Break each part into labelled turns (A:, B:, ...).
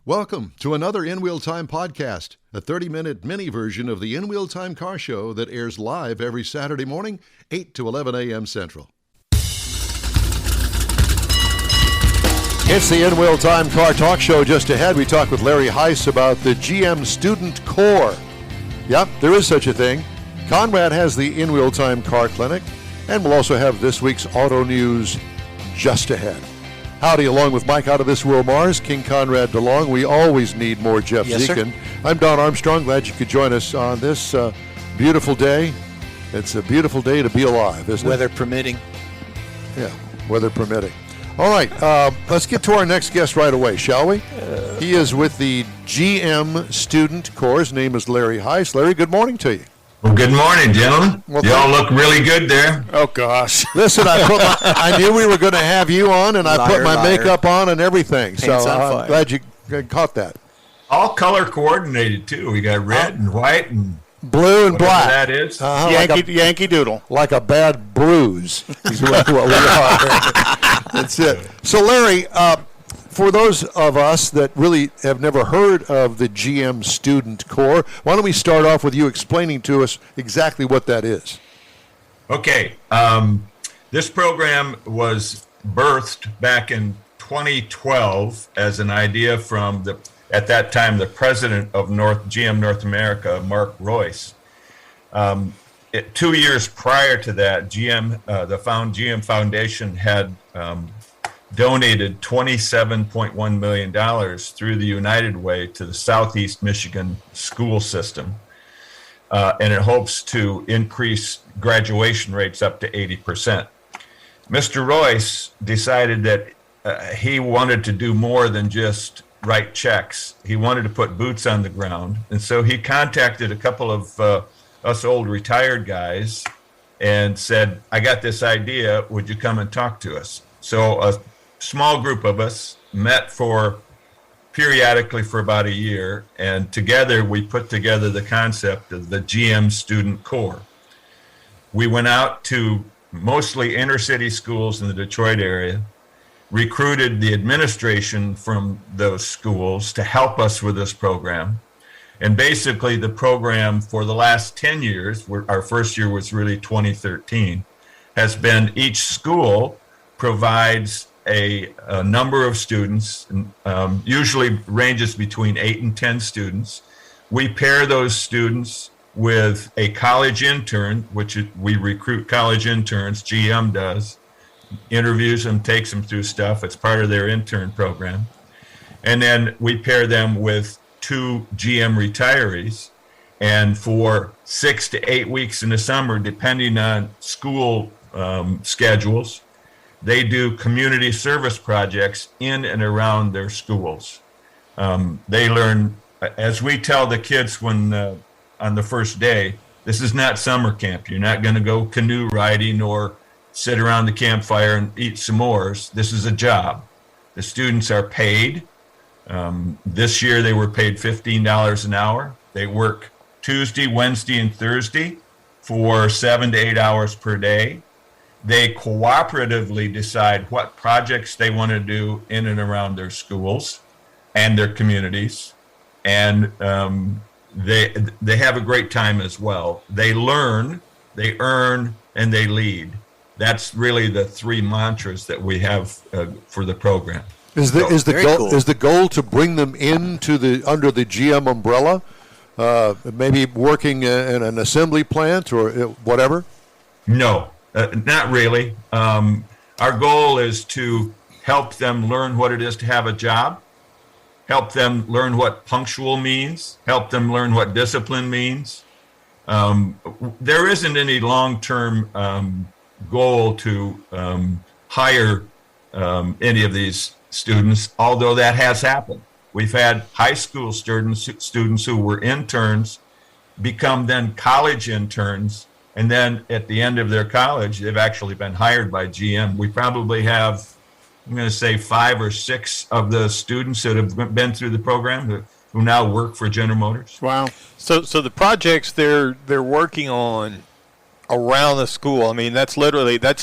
A: Welcome to another In Wheel Time podcast, a 30-minute mini version of the In Wheel Time car show that airs live every Saturday morning, 8 to 11 a.m. Central. It's the In Wheel Time car talk show. Just ahead, we talk with Larry Hice about the GM Student Corp. Yep, there is such a thing. Konrad has the In Wheel Time car clinic, and we'll also have this week's auto news just ahead. Howdy, along with Mike out of this world Mars, King Konrad DeLong. We always need more Jeff Zekin. I'm Don Armstrong. Glad you could join us on this beautiful day. It's a beautiful day to be alive, isn't it?
B: Weather permitting.
A: Yeah, weather permitting. All right, let's get to our next guest right away, shall we? He is with the GM Student Corp. His name is Larry Hice. Larry, good morning to you.
C: Well, good morning, gentlemen. Well, y'all look really good there.
B: Oh, gosh.
A: Listen, I knew we were going to have you on, and I put my makeup on and everything. So I'm glad you caught that.
C: All color coordinated, too. We got red and white and
A: blue and black.
C: That is.
B: Yankee Doodle.
A: Like a bad bruise is what we are. That's it. So, Larry, for those of us that really have never heard of the GM Student Corp, why don't we start off with you explaining to us exactly what that is?
C: Okay. This program was birthed back in 2012 as an idea from, at that time, the president of GM North America, Mark Royce. 2 years prior to that, the GM Foundation had donated $27.1 million through the United Way to the Southeast Michigan school system. And it hopes to increase graduation rates up to 80%. Mr. Royce decided that he wanted to do more than just write checks. He wanted to put boots on the ground. And so he contacted a couple of us old retired guys and said, I got this idea. Would you come and talk to us? So a small group of us met periodically for about a year, and together we put together the concept of the GM Student Corp. We went out to mostly inner city schools in the Detroit area, recruited the administration from those schools to help us with this program. And basically the program for the last 10 years, our first year was really 2013, has been each school provides a number of students, usually ranges between 8 and 10 students. We pair those students with a college intern, which we recruit college interns, GM does, interviews them, takes them through stuff. It's part of their intern program. And then we pair them with 2 GM retirees, and for 6 to 8 weeks in the summer, depending on school schedules, they do community service projects in and around their schools. They learn, as we tell the kids when on the first day, this is not summer camp. You're not going to go canoe riding or sit around the campfire and eat s'mores. This is a job. The students are paid. This year they were paid $15 an hour. They work Tuesday, Wednesday, and Thursday for 7 to 8 hours per day. They cooperatively decide what projects they want to do in and around their schools and their communities. And they have a great time as well. They learn, they earn, and they lead. That's really the 3 mantras that we have for the program.
A: Is the goal to bring them into under the GM umbrella, maybe working in an assembly plant or whatever?
C: No, not really. Our goal is to help them learn what it is to have a job, help them learn what punctual means, help them learn what discipline means. There isn't any long-term goal to hire any of these students, although that has happened. We've had high school students who were interns become then college interns, and then at the end of their college, they've actually been hired by GM. We probably have, I'm going to say 5 or 6 of the students that have been through the program who now work for General Motors.
B: Wow. So the projects they're working on around the school, I mean, that's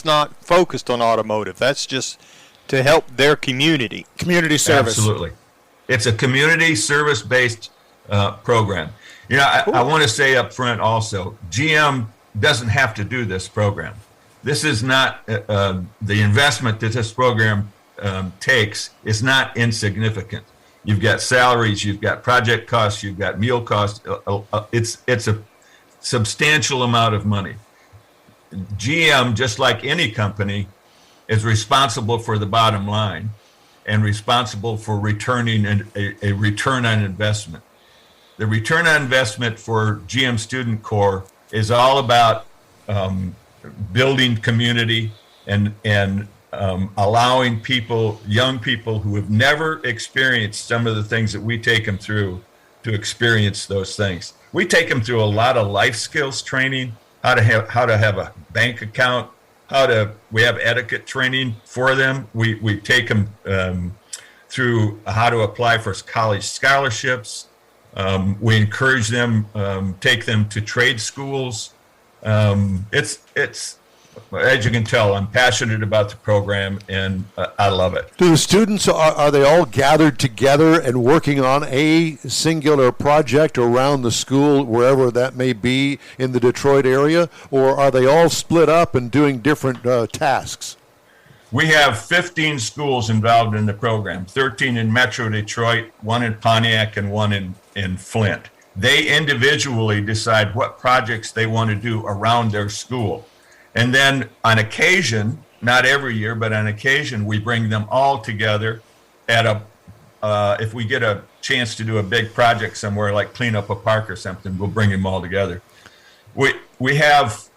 B: not focused on automotive. That's just to help their community. Community service.
C: Absolutely. It's a community service-based program. You know, I want to say up front also, GM doesn't have to do this program. This is not the investment that this program takes is not insignificant. You've got salaries, you've got project costs, you've got meal costs. It's a substantial amount of money. GM, just like any company, is responsible for the bottom line and responsible for returning a return on investment. The return on investment for GM Student Corp is all about building community and allowing people, young people who have never experienced some of the things that we take them through, to experience those things. We take them through a lot of life skills training, how to have a bank account, we have etiquette training for them. We take them through how to apply for college scholarships. We encourage them, take them to trade schools. It's as you can tell, I'm passionate about the program, and I love it.
A: Do the students, are they all gathered together and working on a singular project around the school, wherever that may be in the Detroit area, or are they all split up and doing different tasks?
C: We have 15 schools involved in the program, 13 in Metro Detroit, one in Pontiac, and one in Flint. They individually decide what projects they want to do around their school. And then on occasion, not every year, but on occasion, we bring them all together at if we get a chance to do a big project somewhere, like clean up a park or something, we'll bring them all together. We have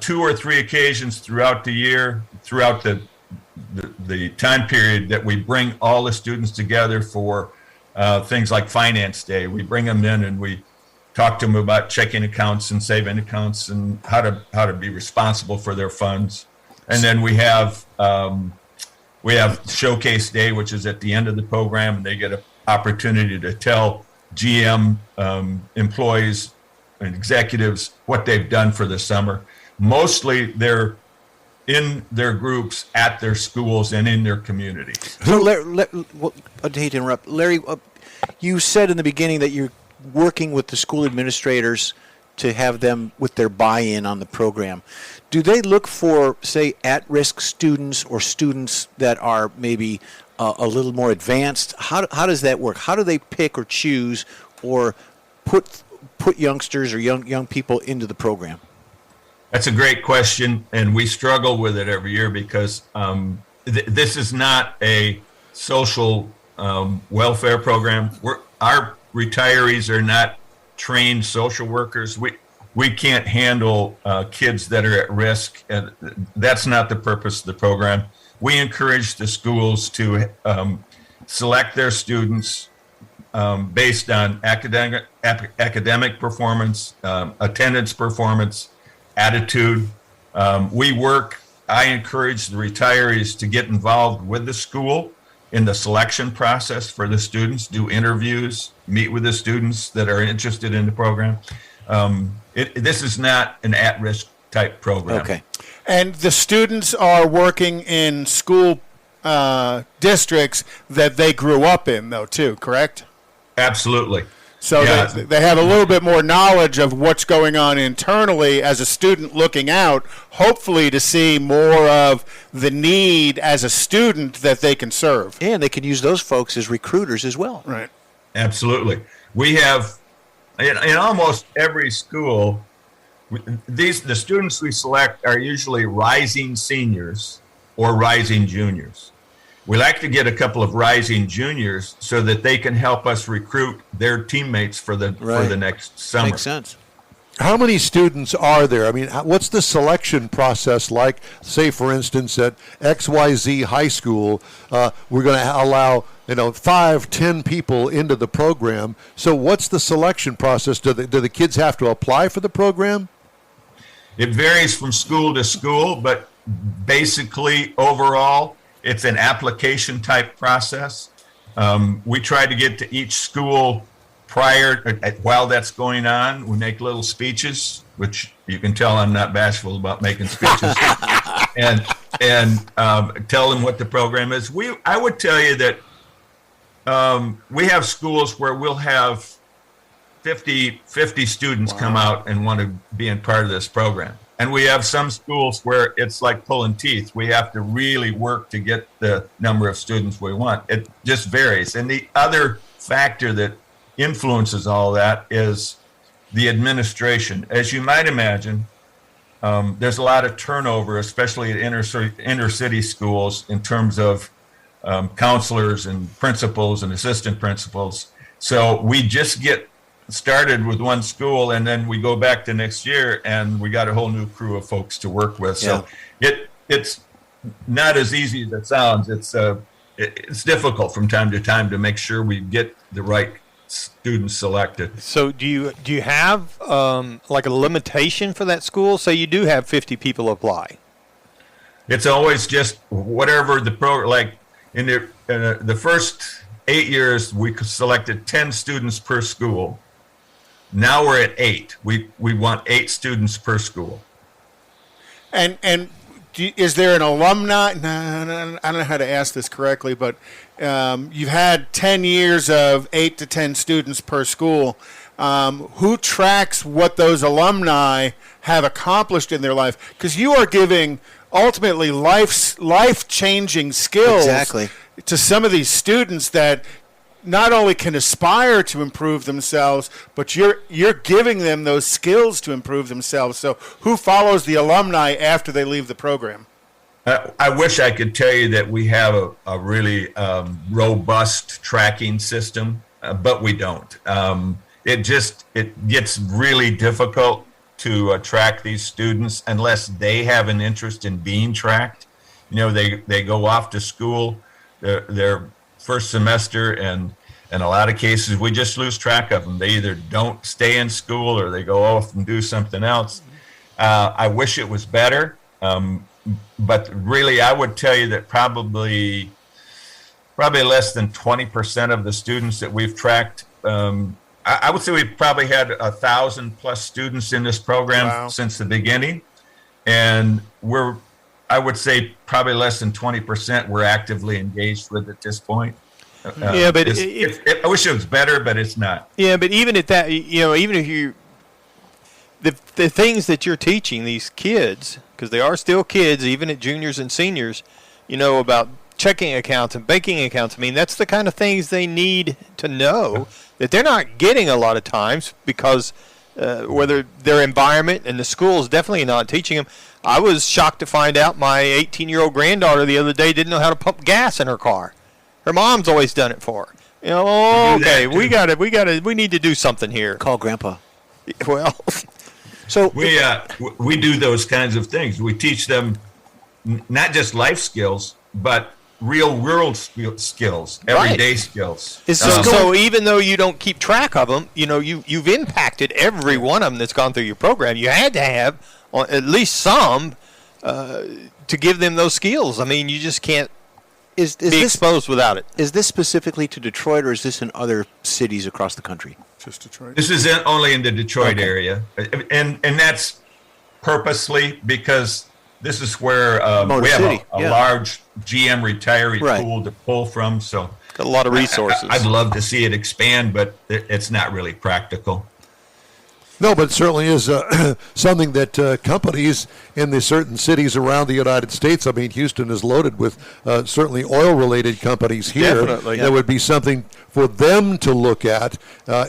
C: 2 or 3 occasions throughout the year, throughout the time period, that we bring all the students together for things like Finance Day. We bring them in and we talk to them about checking accounts and saving accounts and how to be responsible for their funds. And then we have Showcase Day, which is at the end of the program, and they get an opportunity to tell GM employees and executives what they've done for the summer. Mostly they're in their groups at their schools and in their communities.
D: So, I hate to interrupt. Larry, you said in the beginning that you're working with the school administrators to have them with their buy-in on the program. Do they look for, say, at-risk students or students that are maybe a little more advanced? How does that work? How do they pick or choose or put youngsters or young people into the program?
C: That's a great question, and we struggle with it every year because this is not a social welfare program. Our retirees are not trained social workers. We can't handle kids that are at risk, and that's not the purpose of the program. We encourage the schools to select their students based on academic performance, attendance performance, attitude. I encourage the retirees to get involved with the school in the selection process for the students, do interviews, meet with the students that are interested in the program. This is not an at-risk type program.
D: Okay.
E: And the students are working in school districts that they grew up in, though, too, correct?
C: Absolutely.
E: So
C: Yeah.
E: they have a little bit more knowledge of what's going on internally as a student looking out, hopefully to see more of the need as a student that they can serve.
D: And they can use those folks as recruiters as well.
E: Right.
C: Absolutely. We have, in almost every school, the students we select are usually rising seniors or rising juniors. We like to get a couple of rising juniors so that they can help us recruit their teammates for the next summer.
D: Makes sense.
A: How many students are there? I mean, what's the selection process like? Say, for instance, at XYZ High School, we're going to allow 5, 10 people into the program. So what's the selection process? Do the kids have to apply for the program?
C: It varies from school to school, but basically overall, it's an application type process. We try to get to each school while that's going on. We make little speeches, which you can tell I'm not bashful about making speeches, and tell them what the program is. I would tell you that We have schools where we'll have 50 students come out and want to be in part of this program. And we have some schools where it's like pulling teeth. We have to really work to get the number of students we want. It just varies. And the other factor that influences all that is the administration. As you might imagine, there's a lot of turnover, especially at inner city schools, in terms of counselors and principals and assistant principals. So we just get started with one school, and then we go back to next year, and we got a whole new crew of folks to work with. So it's not as easy as it sounds. It's difficult from time to time to make sure we get the right students selected.
B: So do you have like a limitation for that school? Say you do have 50 people apply.
C: It's always just whatever the program. Like in the first 8 years, we selected 10 students per school. Now we're at 8. We want 8 students per school.
E: And is there an alumni? No, I don't know how to ask this correctly, but you've had 10 years of 8 to 10 students per school. Who tracks what those alumni have accomplished in their life? Because you are giving ultimately life-changing skills to some of these students that not only can aspire to improve themselves, but you're giving them those skills to improve themselves. So who follows the alumni after they leave the program?
C: I wish I could tell you that we have a really robust tracking system, but we don't. It gets really difficult to track these students unless they have an interest in being tracked. You know, they go off to school their first semester, and in a lot of cases we just lose track of them. They either don't stay in school or they go off and do something else. I wish it was better, but really I would tell you that probably less than 20% of the students that we've tracked. I would say we've probably had 1,000+ students in this program since the beginning, and I would say probably less than 20% we're actively engaged with at this point.
B: But
C: I wish it was better, but it's not.
B: Yeah, but even at that, even if the things that you're teaching these kids, because they are still kids, even at juniors and seniors, about checking accounts and banking accounts. I mean, that's the kind of things they need to know that they're not getting a lot of times because whether their environment and the school is definitely not teaching them. I was shocked to find out my 18-year-old granddaughter the other day didn't know how to pump gas in her car. Her mom's always done it for her. Okay, we need to do something here.
D: Call Grandpa.
B: Well,
D: so
C: we do those kinds of things. We teach them not just life skills, but real world skills, everyday skills.
B: So even though you don't keep track of them, you've impacted every one of them that's gone through your program. You had to have at least some to give them those skills. I mean, you just can't be exposed without it.
D: Is this specifically to Detroit, or is this in other cities across the country?
E: Just Detroit.
C: This is only in the Detroit area, and that's purposely because this is where we have a large GM retiree pool to pull from. So
B: got a lot of resources.
C: I'd love to see it expand, but it's not really practical.
A: No, but it certainly is something that companies in the certain cities around the United States, I mean, Houston is loaded with certainly oil-related companies here.
B: Definitely.
A: That would be something for them to look at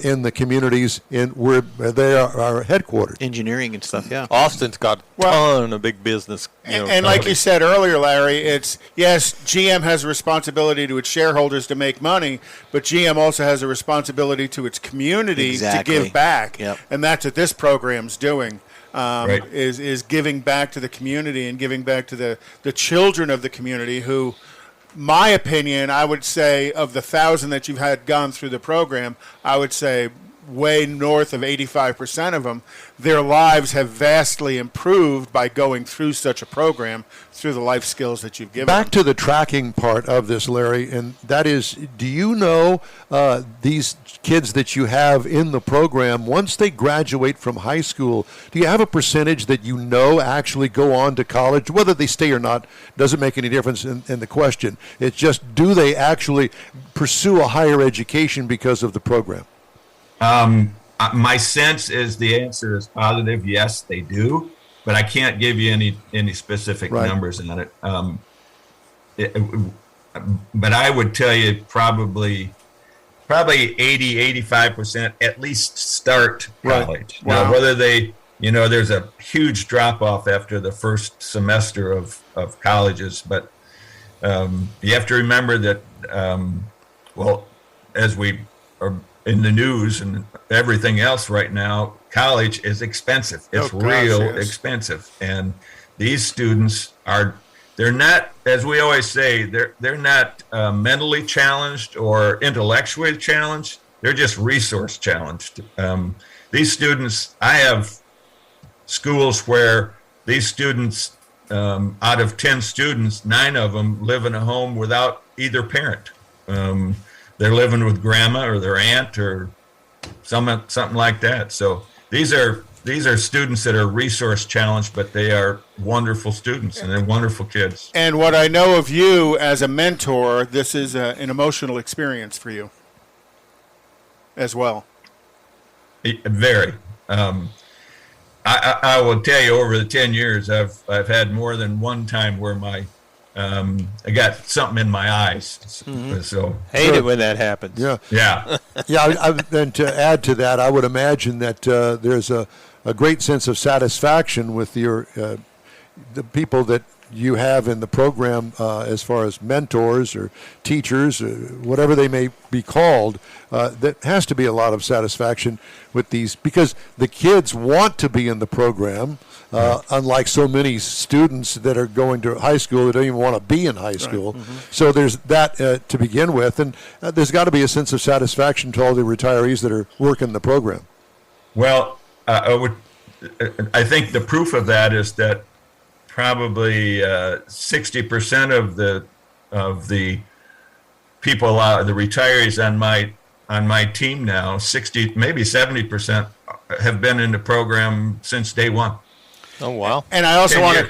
A: in the communities in where they are headquartered.
D: Engineering and stuff, yeah.
B: Austin's got a ton of big business.
E: And like you said earlier, Larry, it's, yes, GM has a responsibility to its shareholders to make money, but GM also has a responsibility to its community to give back.
D: Yep.
E: And that's what this program's doing, is giving back to the community and giving back to the children of the community who, my opinion, I would say of the 1,000 that you've had gone through the program, I would say way north of 85% of them, their lives have vastly improved by going through such a program, through the life skills that you've given
A: Back
E: them.
A: to the tracking part of this, Larry, and that is, do you know these kids that you have in the program, once they graduate from high school, do you have a percentage that you know actually go on to college? Whether they stay or not doesn't make any difference in the question. It's just, do they actually pursue a higher education because of the program?
C: My sense is the answer is positive. Yes, they do, but I can't give you any specific numbers on it. But I would tell you probably 80-85% at least start college.
E: Wow.
C: Now, whether they, there's a huge drop off after the first semester of colleges, but you have to remember that, as we are in the news and everything else right now, college is expensive. It's expensive. And these students they're not, as we always say, they're not mentally challenged or intellectually challenged. They're just resource challenged. These students, I have schools where these students, out of 10 students, 9 of them live in a home without either parent. They're living with grandma or their aunt or something like that. So these are students that are resource challenged, but they are wonderful students and they're wonderful kids.
E: And what I know of you as a mentor, this is an emotional experience for you as well.
C: Very. I will tell you, over the 10 years, I've had more than one time where I got something in my eyes. So
B: hate it when that happens.
C: Yeah.
A: And to add to that, I would imagine that there's a great sense of satisfaction with the people that you have in the program, as far as mentors or teachers, whatever they may be called. That has to be a lot of satisfaction with these, because the kids want to be in the program. Unlike so many students that are going to high school that don't even want to be in high school. Right. Mm-hmm. So there's that to begin with. And there's got to be a sense of satisfaction to all the retirees that are working the program.
C: Well, I think the proof of that is that probably 60% of the people, the retirees on my team now, 60, maybe 70% have been in the program since day one.
B: Oh, wow.
E: And I also want to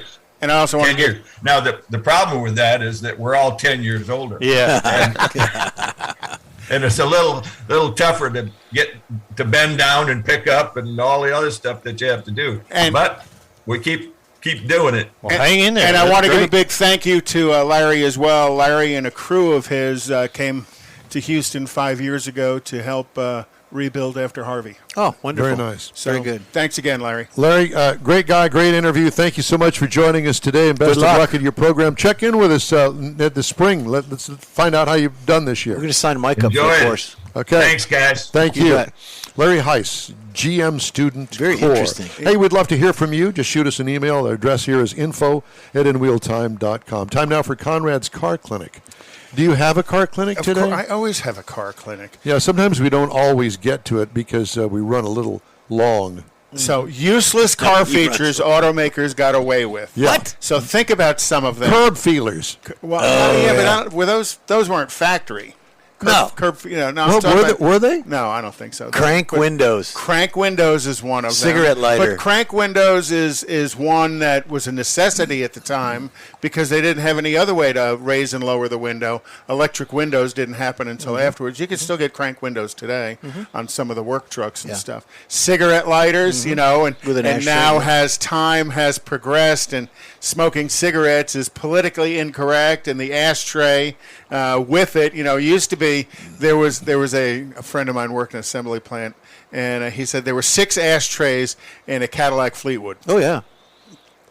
C: get now the problem with that is that we're all 10 years older.
B: Yeah.
C: And it's a little tougher to get to bend down and pick up and all the other stuff that you have to do. But we keep doing it.
B: Well, hang in there.
E: And
B: That's
E: I want to
B: great.
E: give a big thank you to Larry as well. Larry and a crew of his came to Houston 5 years ago to help rebuild after Harvey.
D: Oh, wonderful.
A: Very nice.
E: So,
D: very good.
E: Thanks again, Larry.
A: Larry, great guy, great interview. Thank you so much for joining us today, and best of luck in your program. Check in with us at the spring. Let's find out how you've done this year.
D: We're going to sign Mike up for
C: Enjoy
D: the
C: it.
D: course.
A: Okay.
C: Thanks, guys.
A: Thank
D: You
A: you.
D: bet.
A: Larry Hice, GM Student
D: Very
A: Corp.
D: interesting.
A: Hey, we'd love to hear from you. Just shoot us an email. Our address here is info@inwheeltime.com. Time now for Konrad's Car Clinic. Do you have a car clinic
E: Of
A: today?
E: course, I always have a car clinic.
A: Yeah, sometimes we don't always get to it because we run a little long.
E: So useless car features automakers got away with.
A: Yeah.
D: What?
E: So think about some of them.
A: Curb feelers.
E: Well, but were those weren't factory.
D: No.
A: Were they?
E: No, I don't think so.
D: Crank
E: But
D: windows.
E: Crank windows is one of them.
D: Cigarette lighter.
E: But crank windows is one that was a necessity at the time because they didn't have any other way to raise and lower the window. Electric windows didn't happen until afterwards. You can still get crank windows today on some of the work trucks and stuff. Cigarette lighters, and
D: With an ashtray.
E: now as time has progressed and smoking cigarettes is politically incorrect, and the ashtray with it, used to be there was a friend of mine worked in an assembly plant, and he said there were 6 ashtrays in a Cadillac Fleetwood.
D: Oh, yeah.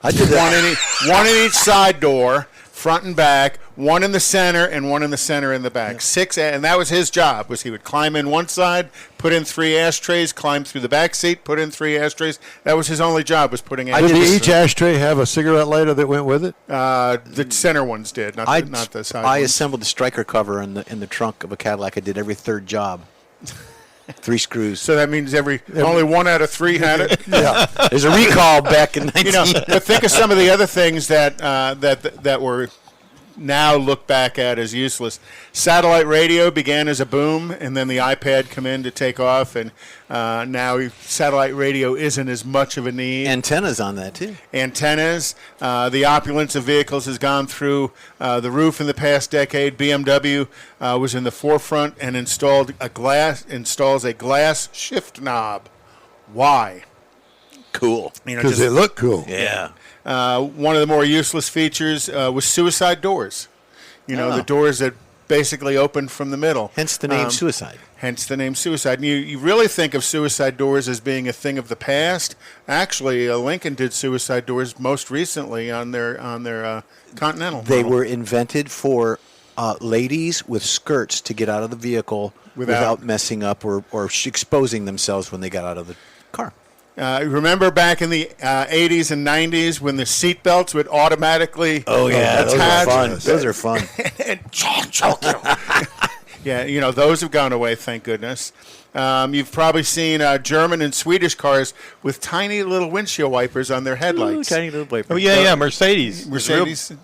D: I did that.
E: one in each side door, front and back, one in the center and one in the center in the back. 6, and that was his job. Was he would climb in one side, put in 3 ashtrays, climb through the back seat, put in 3 ashtrays. That was his only job, was putting ashtrays.
A: Did each ashtray have a cigarette lighter that went with it?
E: The center ones did, not the side
D: I
E: ones.
D: assembled the striker cover in the trunk of a Cadillac. I did every third job. 3 screws.
E: So that means only 1 out of 3 had it.
A: Yeah.
D: There's a recall back in 19.
E: But think of some of the other things that were now looked back at as useless. Satellite radio began as a boom, and then the iPad come in to take off, and now satellite radio isn't as much of a need.
D: Antennas on that too.
E: Antennas. The opulence of vehicles has gone through the roof in the past decade. BMW was in the forefront and installs a glass shift knob. Why?
D: Cool.
A: Because they look cool.
D: Yeah.
E: One of the more useless features was suicide doors. The doors that basically open from the middle.
D: Hence the name suicide.
E: Hence the name suicide. And you really think of suicide doors as being a thing of the past. Actually, Lincoln did suicide doors most recently on their Continental.
D: They
E: model.
D: were invented for ladies with skirts to get out of the vehicle without messing up or exposing themselves when they got out of the car.
E: Remember back in the 80s and 90s when the seat belts would automatically
D: attach? Those are fun.
E: Yeah, those have gone away, thank goodness. You've probably seen German and Swedish cars with tiny little windshield wipers on their headlights.
D: Ooh, tiny little wipers.
B: Oh, yeah, Mercedes.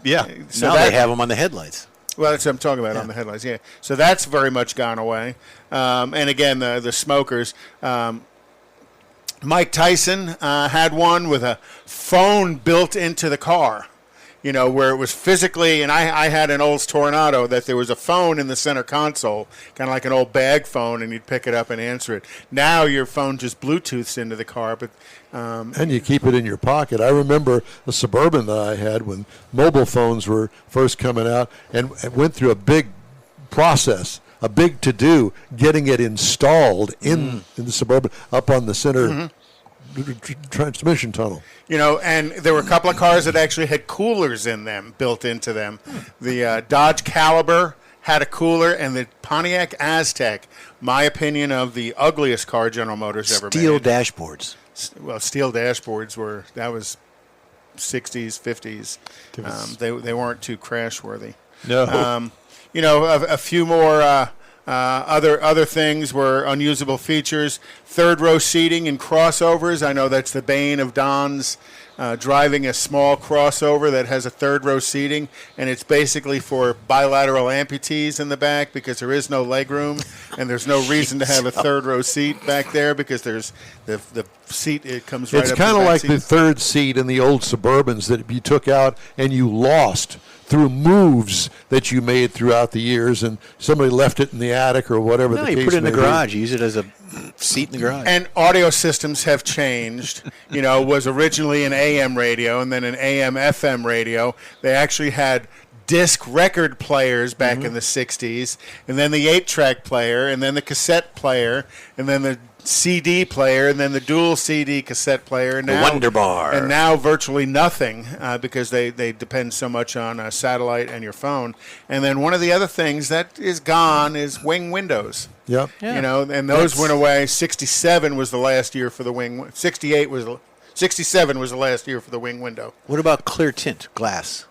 E: Yeah.
D: So now they have them on the headlights.
E: Well, that's what I'm talking about on the headlights, yeah. So that's very much gone away. And again, the smokers. Mike Tyson had one with a phone built into the car, where it was physically, and I had an Olds Tornado that there was a phone in the center console, kind of like an old bag phone, and you'd pick it up and answer it. Now your phone just Bluetooths into the car, but
A: and you keep it in your pocket. I remember a Suburban that I had when mobile phones were first coming out, and went through a big process. A big to-do getting it installed in the Suburban up on the center transmission tunnel.
E: And there were a couple of cars that actually had coolers in them, built into them. The Dodge Caliber had a cooler, and the Pontiac Aztek, my opinion of the ugliest car General Motors ever made.
D: Steel dashboards.
E: Well, steel dashboards that was 60s, 50s. They weren't too crash-worthy.
B: No.
E: A few more other things were unusable features. Third row seating in crossovers. I know that's the bane of Don's driving a small crossover that has a third row seating, and it's basically for bilateral amputees in the back because there is no leg room, and there's no reason to have a third row seat back there because there's the seat, it comes right up to the back.
A: It's kind of like
E: seat.
A: the third seat in the old Suburbans that you took out and you lost through moves that you made throughout the years, and somebody left it in the attic or whatever the case may be.
D: No, you put it in the garage. You use it as a seat in the garage.
E: And audio systems have changed. Was originally an AM radio and then an AM/FM radio. They actually had disc record players back in the 60s, and then the 8-track player, and then the cassette player, and then the CD player, and then the dual CD cassette player, and now,
D: the Wonder Bar,
E: and now virtually nothing because they depend so much on satellite and your phone. And then one of the other things that is gone is wing windows.
A: Yep.
E: Yeah. And those went away. 67 was the last year for the wing. 67 was the last year for the wing window.
D: What about clear tint glass?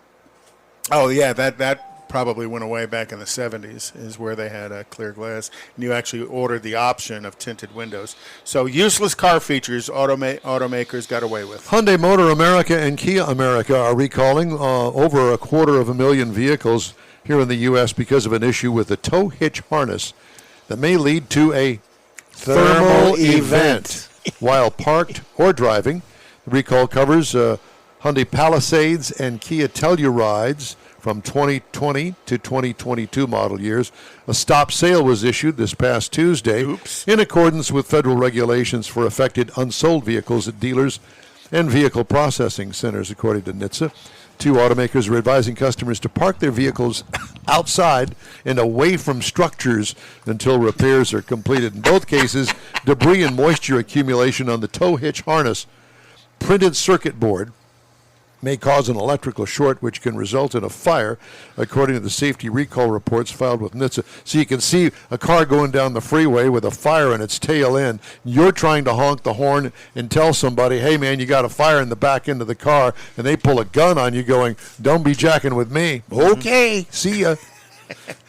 E: Oh yeah, that probably went away back in the 70s, is where they had clear glass, and you actually ordered the option of tinted windows. So useless car features automakers got away with.
A: Hyundai Motor America and Kia America are recalling over 250,000 vehicles here in the U.S. because of an issue with the tow hitch harness that may lead to a thermal event while parked or driving. The recall covers Hyundai Palisades and Kia Tellurides from 2020 to 2022 model years. A stop sale was issued this past Tuesday in accordance with federal regulations for affected unsold vehicles at dealers and vehicle processing centers, according to NHTSA. 2 automakers are advising customers to park their vehicles outside and away from structures until repairs are completed. In both cases, debris and moisture accumulation on the tow hitch harness, printed circuit board, may cause an electrical short, which can result in a fire, according to the safety recall reports filed with NHTSA. So you can see a car going down the freeway with a fire in its tail end. You're trying to honk the horn and tell somebody, hey, man, you got a fire in the back end of the car, and they pull a gun on you going, don't be jacking with me. Okay, see ya.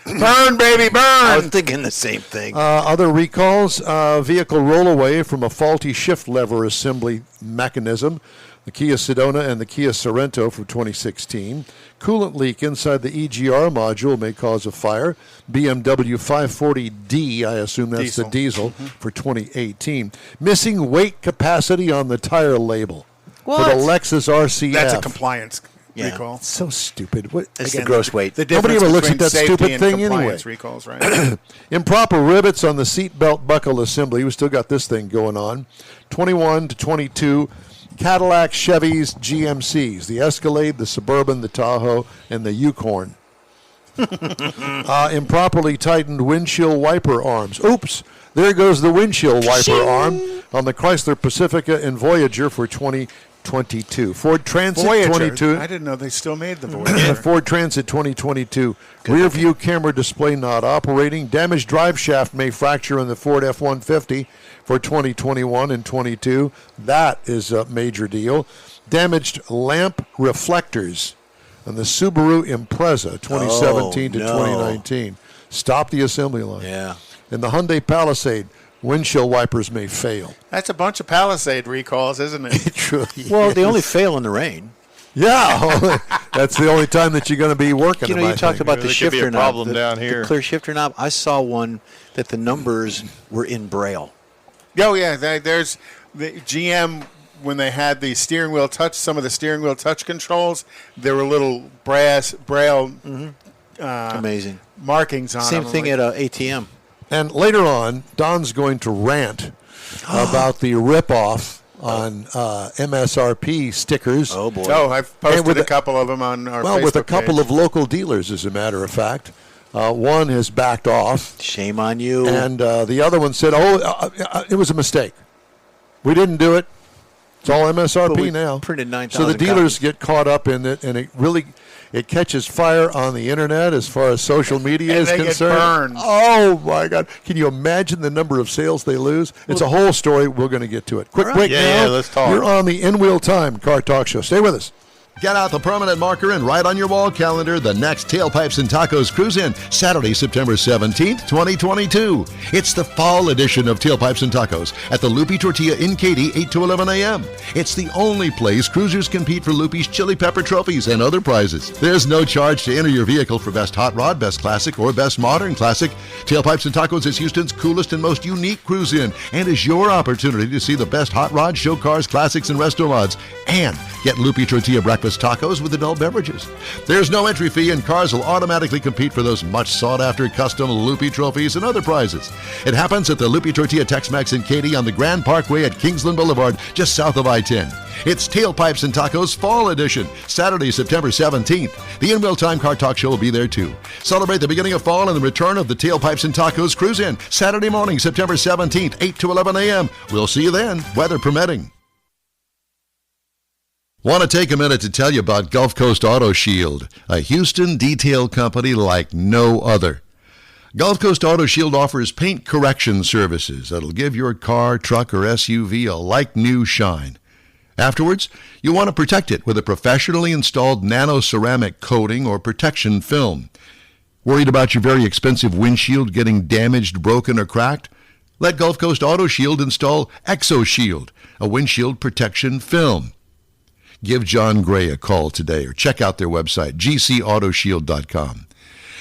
E: Burn, baby,
D: I was
E: burn.
D: thinking the same thing.
A: Other recalls, vehicle rollaway from a faulty shift lever assembly mechanism. The Kia Sedona and the Kia Sorento from 2016. Coolant leak inside the EGR module may cause a fire. BMW 540D, I assume that's
E: Diesel.
A: the diesel, for 2018. Missing weight capacity on the tire label for the Lexus RCF.
E: That's a compliance
D: Yeah.
E: recall.
A: So stupid. What?
D: It's the gross weight.
E: The
A: Nobody
E: difference
A: ever looks at
E: between
A: that
E: safety
A: stupid
E: and
A: thing anyway.
E: compliance recalls, right?
A: Improper rivets on the seatbelt buckle assembly. We still got this thing going on. 21 to 22. Cadillac, Chevys, GMCs, the Escalade, the Suburban, the Tahoe, and the Yukon. Improperly tightened windshield wiper arms. Oops, there goes the windshield wiper arm on the Chrysler Pacifica and Voyager for 2022. Ford Transit
E: Voyager.
A: 22.
E: I didn't know they still made the Voyager.
A: Ford Transit 2022. Rear view camera display not operating. Damaged drive shaft may fracture in the Ford F-150 for 2021 and 22. That is a major deal. Damaged lamp reflectors on the Subaru Impreza 2017 to
D: no.
A: 2019. Stop the assembly line.
D: Yeah.
A: In the Hyundai Palisade, windshield wipers may fail.
E: That's a bunch of Palisade recalls, isn't it?
A: It truly
D: Well, they only fail in the rain.
A: Yeah, that's the only time that you're going to be working.
D: You know,
A: them,
D: you
A: I
D: talked
A: think.
D: about the
B: There could be a
D: shifter knob.
B: problem
D: the,
B: down
D: the
B: here.
D: clear shifter knob. I saw one that the numbers were in Braille.
E: Oh, yeah. There's the GM, when they had the steering wheel touch, some of the steering wheel touch controls, there were little braille
D: Amazing.
E: markings on
D: Same
E: them.
D: thing at ATM.
A: And later on, Don's going to rant about the ripoff on MSRP stickers.
D: Oh, boy.
E: Oh, I've
A: And
E: posted
A: with
E: a
A: a-
E: couple of them on our
A: well,
E: Facebook
A: with a couple
E: page.
A: of local dealers, as a matter of fact. One has backed off,
D: Shame on you.
A: and the other one said, it was a mistake. We didn't do it. It's all
D: But
A: MSRP
D: we
A: now.
D: printed 9,000
A: So the dealers
D: copies.
A: get caught up in it, and it catches fire on the internet as far as social media
E: And
A: is
E: they get
A: concerned.
E: burned.
A: Oh my God! Can you imagine the number of sales they lose? It's a whole story. We're going to get to it. Quick
D: All right.
A: break
B: Yeah,
A: now.
B: let's talk.
A: You're on the In Wheel Time Car Talk Show. Stay with us.
F: Get out the permanent marker and write on your wall calendar the next Tailpipes and Tacos Cruise-In, Saturday, September 17th, 2022. It's the fall edition of Tailpipes and Tacos at the Loopy Tortilla in Katy, 8 to 11 a.m. It's the only place cruisers compete for Loopy's Chili Pepper trophies and other prizes. There's no charge to enter your vehicle for Best Hot Rod, Best Classic, or Best Modern Classic. Tailpipes and Tacos is Houston's coolest and most unique cruise-in and is your opportunity to see the best hot rods, show cars, classics, and resto mods, and get Loopy Tortilla breakfast tacos with adult beverages. There's no entry fee, and cars will automatically compete for those much sought-after custom Loopy trophies and other prizes. It happens at the Loopy Tortilla Tex-Mex in Katy on the Grand Parkway at Kingsland Boulevard, just south of I-10. It's Tailpipes and Tacos Fall Edition, Saturday, September 17th. The In Wheel Time Car Talk Show will be there too. Celebrate the beginning of fall and the return of the Tailpipes and Tacos Cruise-In, Saturday morning, September 17th, 8 to 11 a.m. We'll see you then, weather permitting. Want to take a minute to tell you about Gulf Coast Auto Shield, a Houston detail company like no other. Gulf Coast Auto Shield offers paint correction services that'll give your car, truck, or SUV a like-new shine. Afterwards, you'll want to protect it with a professionally installed nano-ceramic coating or protection film. Worried about your very expensive windshield getting damaged, broken, or cracked? Let Gulf Coast Auto Shield install ExoShield, a windshield protection film. Give John Gray a call today or check out their website, gcautoshield.com.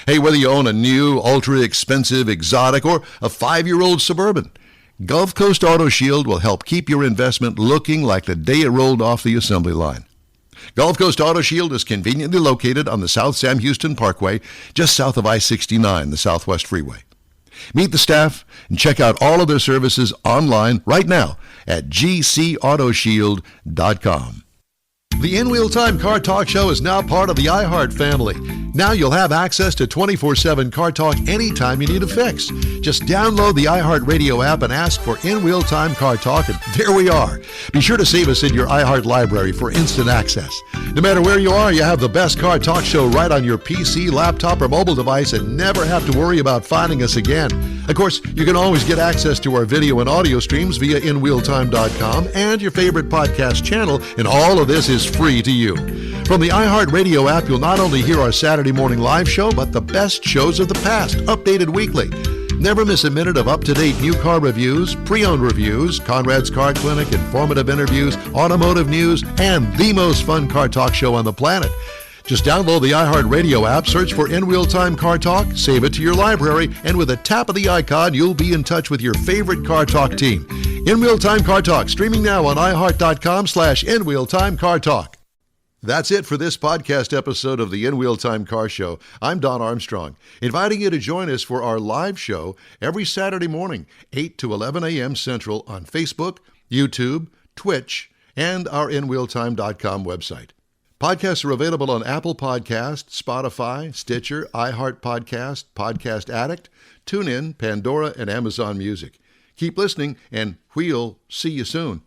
F: Hey, whether you own a new, ultra-expensive, exotic, or a 5-year-old Suburban, Gulf Coast Auto Shield will help keep your investment looking like the day it rolled off the assembly line. Gulf Coast Auto Shield is conveniently located on the South Sam Houston Parkway, just south of I-69, the Southwest Freeway. Meet the staff and check out all of their services online right now at gcautoshield.com. The In Wheel Time Car Talk Show is now part of the iHeart family. Now you'll have access to 24/7 Car Talk anytime you need a fix. Just download the iHeart Radio app and ask for In Wheel Time Car Talk, and there we are. Be sure to save us in your iHeart library for instant access. No matter where you are, you have the best Car Talk Show right on your PC, laptop, or mobile device and never have to worry about finding us again. Of course, you can always get access to our video and audio streams via InWheelTime.com and your favorite podcast channel, and all of this is free to you. From the iHeart Radio app, you'll not only hear our Saturday Saturday morning live show, but the best shows of the past, updated weekly. Never miss a minute of up-to-date new car reviews, pre-owned reviews, Konrad's Car Clinic, informative interviews, automotive news, and the most fun car talk show on the planet. Just download the iHeartRadio app, search for In Wheel Time Car Talk, save it to your library, and with a tap of the icon, you'll be in touch with your favorite Car Talk team. In Wheel Time Car Talk, streaming now on iHeart.com/In Wheel Time Car Talk. That's it for this podcast episode of the In Wheel Time Car Show. I'm Don Armstrong, inviting you to join us for our live show every Saturday morning, 8 to 11 a.m. Central on Facebook, YouTube, Twitch, and our InWheelTime.com website. Podcasts are available on Apple Podcasts, Spotify, Stitcher, iHeart Podcast, Podcast Addict, TuneIn, Pandora, and Amazon Music. Keep listening, and we'll see you soon.